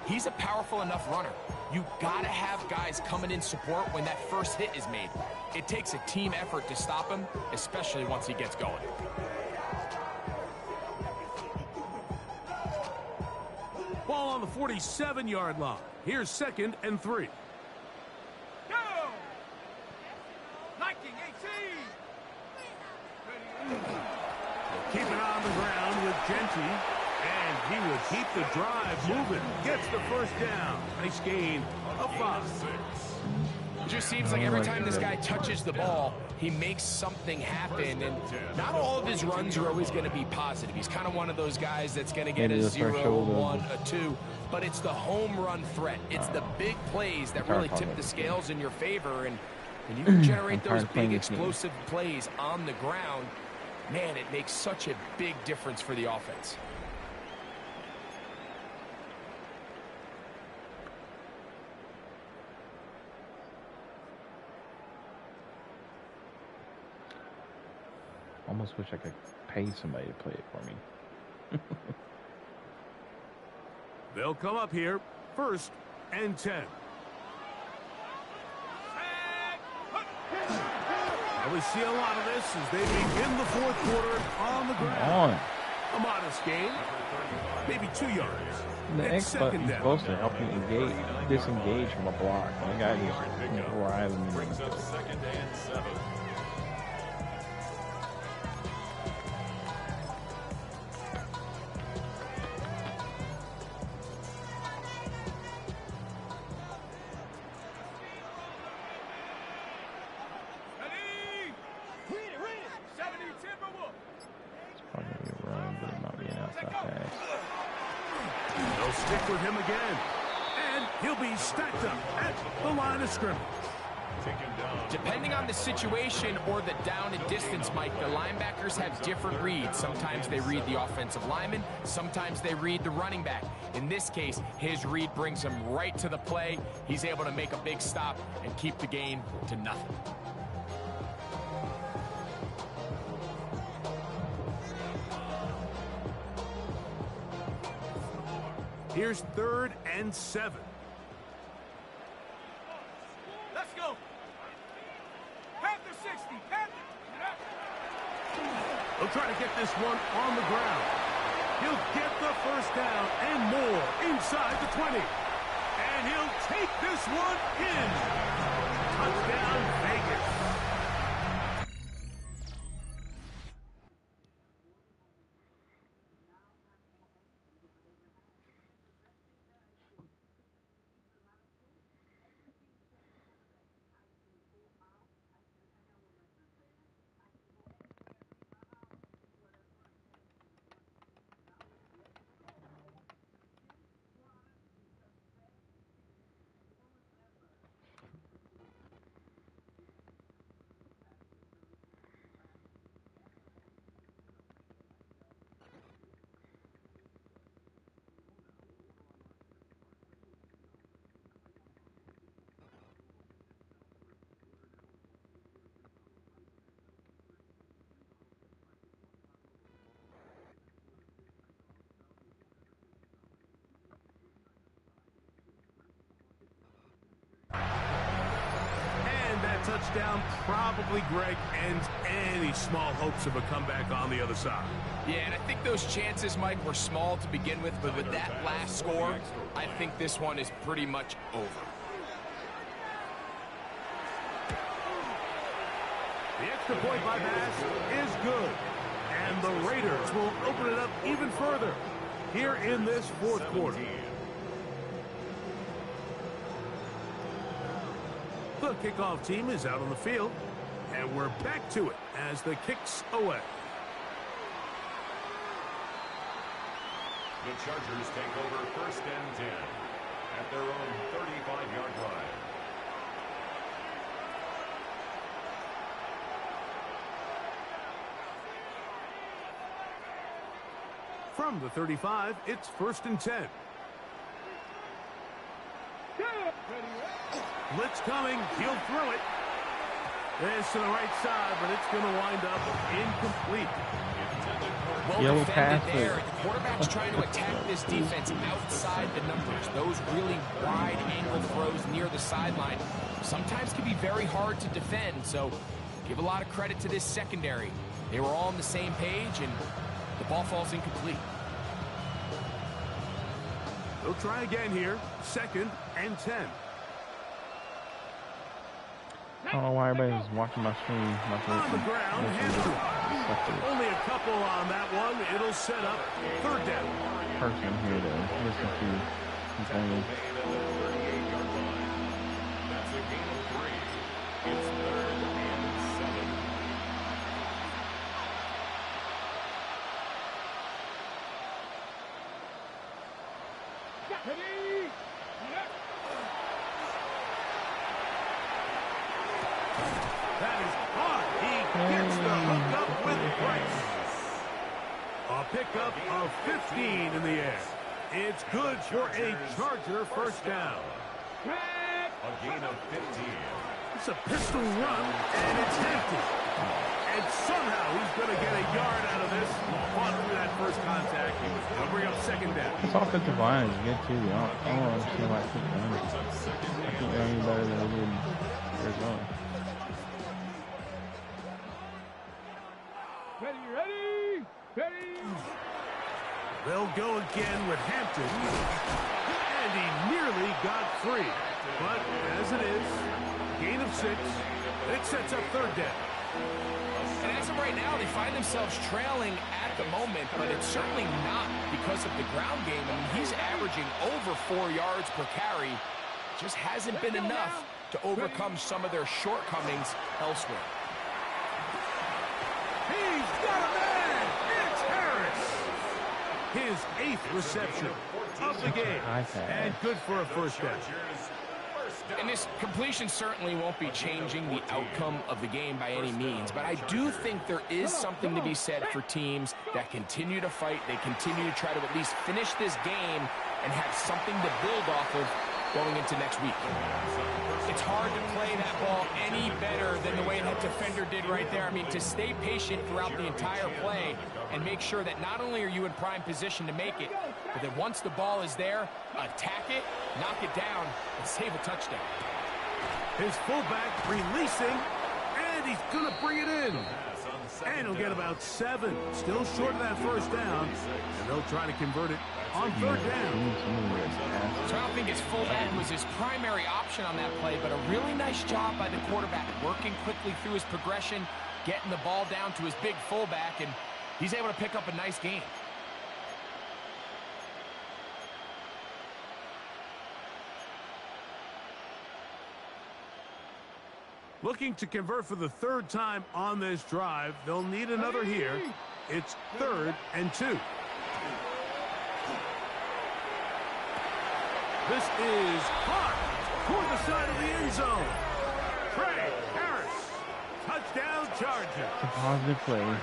He's a powerful enough runner. You gotta have guys coming in support when that first hit is made. It takes a team effort to stop him, especially once he gets going. Ball on the 47-yard line. Here's 2nd and 3. Go! Liking 18. Keep it on the ground with Genty. And he will keep the drive moving. Gets the first down. Nice gain of 5. It just seems like every time this guy touches the ball, he makes something happen. And not all of his runs are always going to be positive. He's kind of one of those guys that's going to get a 0, 1, a 2. But it's the home run threat. It's the big plays that really tip the scales in your favor. And when you can generate those big explosive plays on the ground, man, it makes such a big difference for the offense. Almost wish I could pay somebody to play it for me. They'll come up here, 1st and 10. And we see a lot of this as they begin the 4th quarter on the ground. A modest gain, maybe 2 yards. The X button is supposed to help you disengage from a block. And the guy just driving me. Brings up 2nd and 7. They'll stick with him again. And he'll be stacked up at the line of scrimmage. Depending on the situation or the down and distance, Mike, the linebackers have different reads. Sometimes they read the offensive lineman. Sometimes they read the running back. In this case, his read brings him right to the play. He's able to make a big stop and keep the gain to nothing. Here's 3rd and 7. Let's go. Panther 60. Panther. They'll try to get this one on the ground. He'll get the first down and more inside the 20. And he'll take this one in. Touchdown, Vegas. touchdown probably, Greg, ends any small hopes of a comeback on the other side. Yeah, and I think those chances, Mike, were small to begin with, but with that last score, I think this one is pretty much over. The extra point by Bass is good. And the Raiders will open it up even further here in this fourth quarter. The kickoff team is out on the field, and we're back to it as the kick's away. The Chargers take over 1st and 10 at their own 35-yard line. From the 35, it's 1st and 10. Blitz coming. He'll throw it. This to the right side, but it's going to wind up incomplete. Well Yellow defended pass there. The quarterback's trying to attack this defense outside the numbers. Those really wide angle throws near the sideline sometimes can be very hard to defend, so give a lot of credit to this secondary. They were all on the same page, and the ball falls incomplete. They'll try again here. 2nd and 10. I don't know why everybody's watching my screen. On the ground, only a couple on that one. It'll set up 3rd down. Person here to listen to complaining. That's a gain of 3. It's 3rd and 7. That is hard. He gets the hook up with Price. A pickup of 15 in the air. It's good for a Charger 1st down. A gain of 15. It's a pistol run, and it's empty. And somehow he's going to get a yard out of this. Fought through that first contact. He'll bring up 2nd down. This offensive line is good too. I don't understand why I keep running. I keep running better than we did in Arizona. They'll go again with Hampton. And he nearly got free. But as it is, gain of 6. It sets up 3rd down. And as of right now, they find themselves trailing at the moment, but it's certainly not because of the ground game. I mean, he's averaging over 4 yards per carry. Just hasn't been enough to overcome some of their shortcomings elsewhere. He's got a man! It's Harris! His 8th reception of the game. And good for a 1st down. And this completion certainly won't be changing the outcome of the game by any means, but I do think there is something to be said for teams that continue to fight. They continue to try to at least finish this game and have something to build off of going into next week. It's hard to play that ball any better than the way that defender did right there. I mean, to stay patient throughout the entire play and make sure that not only are you in prime position to make it, but that once the ball is there, attack it, knock it down, and save a touchdown. His fullback releasing, and he's going to bring it in. And he'll get about 7. Still short of that 1st down, and they'll try to convert it on 3rd down. So I don't think his fullback was his primary option on that play, but a really nice job by the quarterback, working quickly through his progression, getting the ball down to his big fullback, and he's able to pick up a nice gain. Looking to convert for the 3rd time on this drive. They'll need another here. It's 3rd and 2. This is caught toward the side of the end zone. Trey Harris. Touchdown Charger. It's a positive play.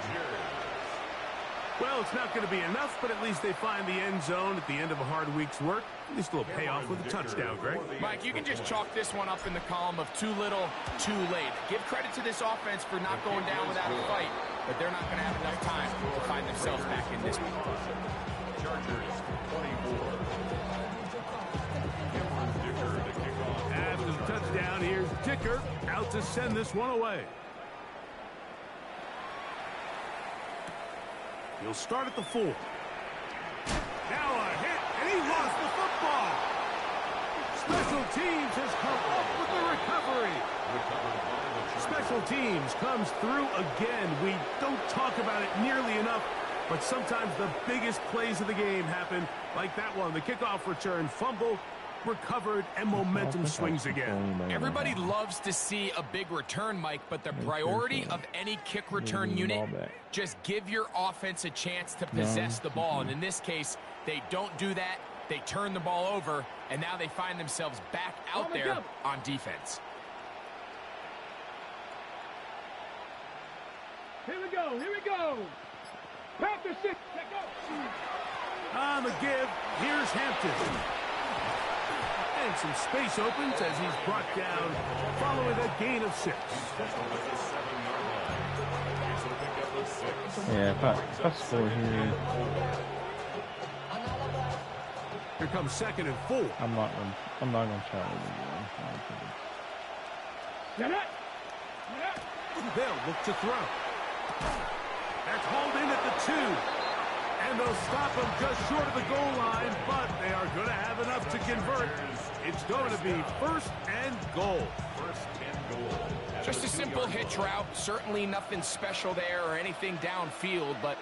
Well, it's not going to be enough, but at least they find the end zone at the end of a hard week's work. At least a little payoff with a touchdown, Greg. Mike, you can just chalk this one up in the column of too little, too late. Give credit to this offense for not going down without a fight, but they're not going to have enough time to find themselves back in this one. Chargers 24. After the touchdown, And here's Dicker out to send this one away. He'll start at the 4. Now a hit, and he lost the football. Special teams has come up with the recovery. Special teams comes through again. We don't talk about it nearly enough, but sometimes the biggest plays of the game happen like that one. The kickoff return, fumble, recovered, and momentum swings again. Everybody loves to see a big return, Mike, but the priority of any kick return unit, just give your offense a chance to possess the ball. And in this case, they don't do that. They turn the ball over, and now they find themselves back out there on defense. Here we go. Here we go. Panther 6. Let go. On the give, here's Hampton. And some space opens as he's brought down following a gain of 6. Yeah, if I score here, Here comes 2nd and 4. I'm not gonna try it again. Get it. They'll look to throw. That's hauled in at the 2. And they'll stop him just short of the goal line, but they are going to have enough to convert. It's going to be 1st and goal. Just a simple hitch route. Certainly nothing special there or anything downfield, but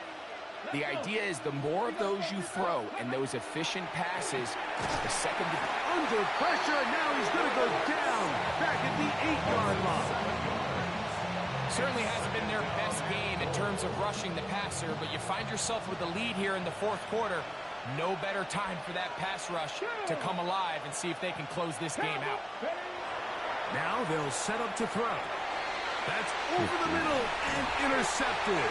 the idea is the more of those you throw and those efficient passes, the second... Under pressure, and now he's going to go down back at the 8-yard line. Certainly hasn't been their best game in terms of rushing the passer, but you find yourself with the lead here in the 4th quarter. No better time for that pass rush to come alive and see if they can close this game out. Now they'll set up to throw. That's over the middle and intercepted.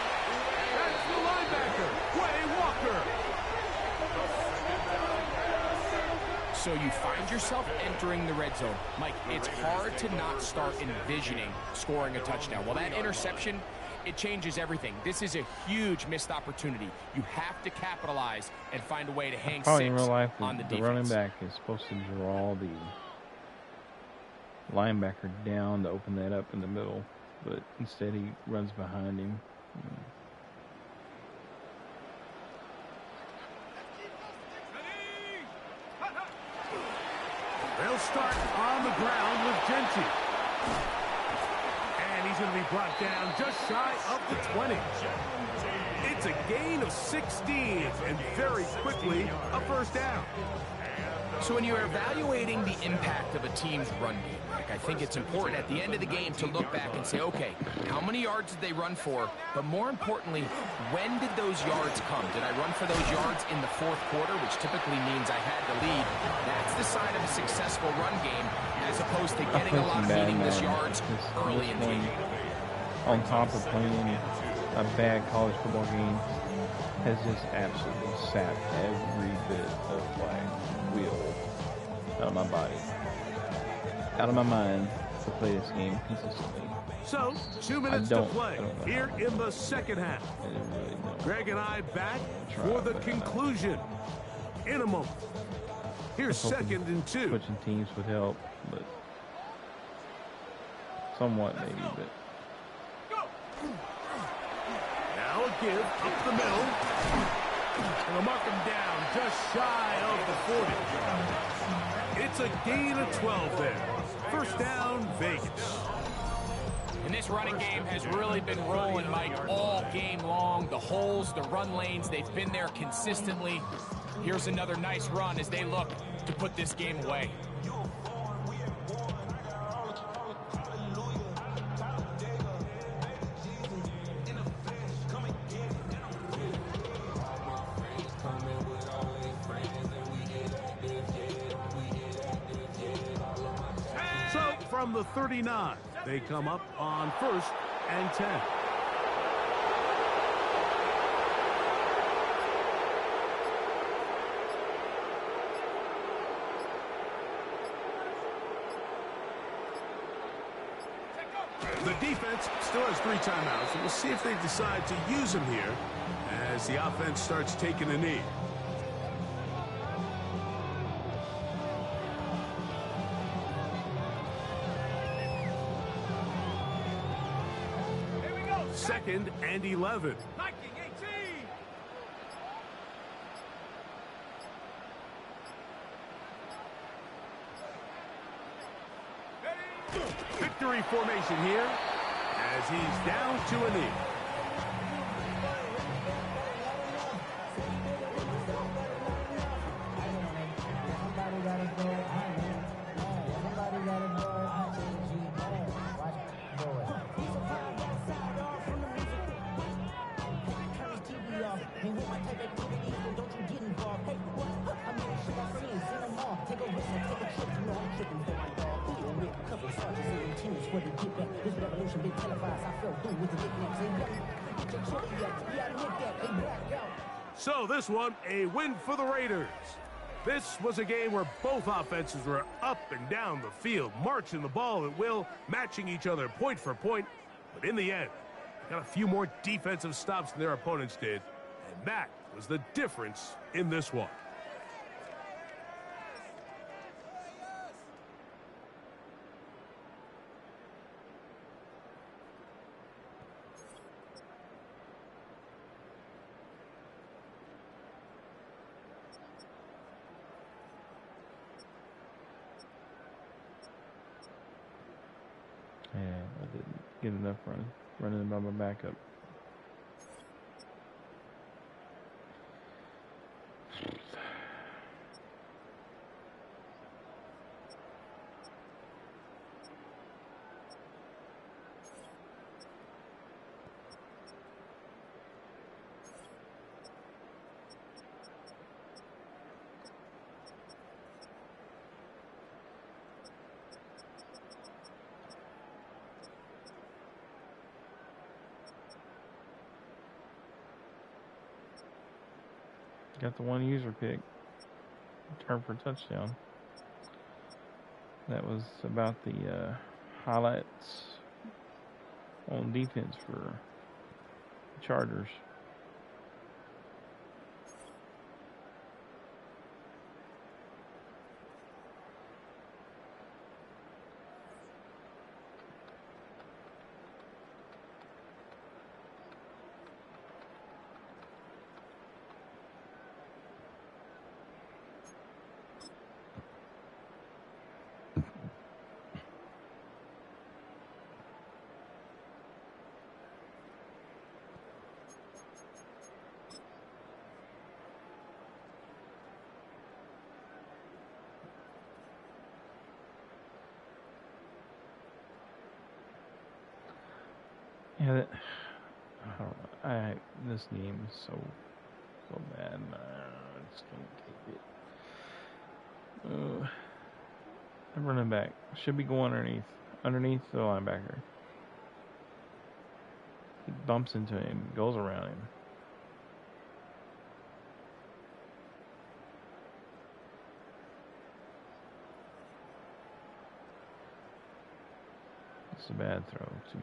That's the linebacker, Quay Walker. So you find yourself entering the red zone. Mike, it's hard to not start envisioning scoring a touchdown. Well, that interception, it changes everything. This is a huge missed opportunity. You have to capitalize and find a way to hang Probably 6 in real life, on the the defense. running back is supposed to draw the linebacker down to open that up in the middle, but instead he runs behind him. They'll start on the ground with Genty. And he's going to be brought down just shy of the 20. It's a gain of 16, and very quickly a 1st down. So when you're evaluating the impact of a team's run game, Mike, I think it's important at the end of the game to look back and say, okay, how many yards did they run for? But more importantly, when did those yards come? Did I run for those yards in the 4th quarter, which typically means I had the lead? That's the sign of a successful run game, as opposed to getting a lot of meaningless yards early in the game. On top of playing a bad college football game, has just absolutely sapped every bit of will out of my body, out of my mind, to play this game consistently. So, 2 minutes to play here in the 2nd half. Really Greg and I back for the conclusion in a moment. Here's 2nd and 2. Switching teams would help, but somewhat maybe. But now a give up the middle. And they'll mark him down just shy of the 40. It's a gain of 12 there. 1st down, Vegas. And this running game has really been rolling, Mike, all game long. The holes, the run lanes, they've been there consistently. Here's another nice run as they look to put this game away. From the 39, they come up on 1st and 10. The defense still has 3 timeouts, and we'll see if they decide to use them here as the offense starts taking a knee. 2nd and 11. Liking 18. Victory formation here as he's down to a knee. So this one, a win for the Raiders. This was a game where both offenses were up and down the field, marching the ball at will, matching each other point for point. But in the end, they got a few more defensive stops than their opponents did. And that was the difference in this one. Yeah, I didn't get enough running by my backup. Got the one user pick. Return for touchdown. That was about the highlights on defense for the Chargers. Yeah, this game is so bad. I just can't take it. I'm running back. Should be going underneath the linebacker. He bumps into him, goes around him. It's a bad throw too.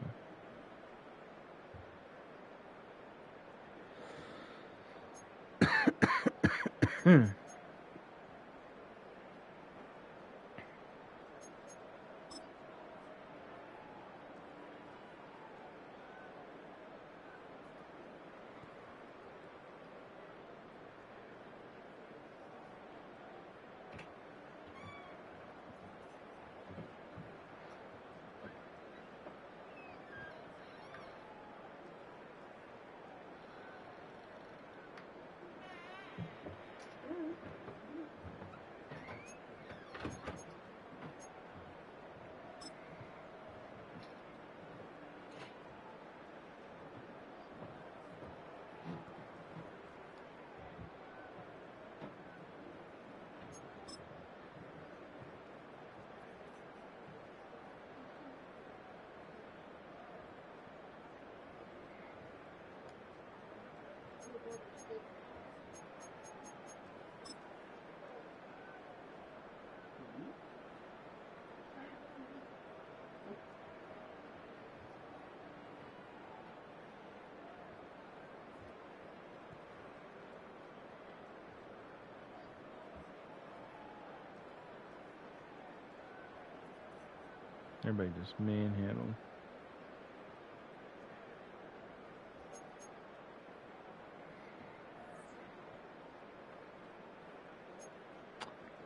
Everybody just manhandled.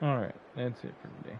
All right, that's it for today.